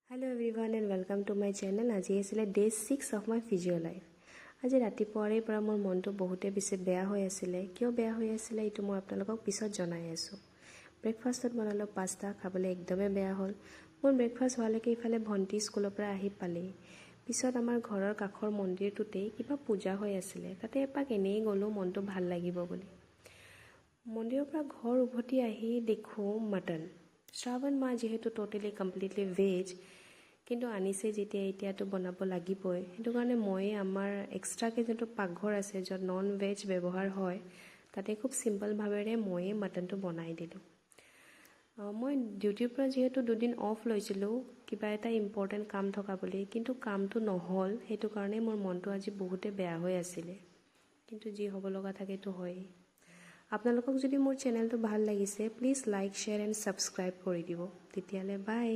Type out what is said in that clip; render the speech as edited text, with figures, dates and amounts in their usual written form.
Hello everyone and welcome to my channel. আজি আছিল day 6 of my physio life. আজি ৰাতিপুৱাৰে পৰা মোৰ মনটো বহুতে বেছি বেয়া হৈ আছিল। কিয় বেয়া হৈ আছিল এটো মই আপোনালোকক পিছত জনাই আছো। ব্ৰেকফাষ্টত বনালো পাস্তা, খাবলৈ একদমে বেয়া হ'ল। মোৰ ব্ৰেকফাষ্ট হোৱালৈকে ইফালে ভন্টি স্কুলৰ পৰা আহি পালে। পিছত আমাৰ ঘৰৰ কাষৰ মন্দিৰটোতে কিবা পূজা হৈ আছিল। তাতে এপাক এনেই গলো মনটো ভাল লাগিব বুলি। মন্দিৰৰ পৰা ঘৰ উভতি আহি দেখো মটন। শ্ৰাৱণ মাহ যেহেতু টোটালি কমপ্লিটলি ভেজ, কিন্তু আনিছে যেতিয়া এতিয়াতো বনাব লাগিবই। সেইটো কাৰণে মই আমাৰ এক্সট্ৰাকে যোনটো পাকঘৰ আছে য'ত নন ভেজ ব্যৱহাৰ হয় তাতে খুব সিম্পল ভাৱেৰে মই মটনটো বনাই দিলোঁ। মই ডিউটিৰ পৰা যেহেতু দুদিন অফ লৈছিলোঁ কিবা এটা ইম্পৰ্টেণ্ট কাম থকা বুলি, কিন্তু কামটো নহ'ল। সেইটো কাৰণে মোৰ মনটো আজি বহুতে বেয়া হৈ আছিলে, কিন্তু যি হ'ব লগা থাকেতো হয়। আপোনালোকক যদি মোৰ চেনেলটো ভাল লাগিছে please like, share and subscribe কৰি দিব। তেতিয়াহ'লে বাই।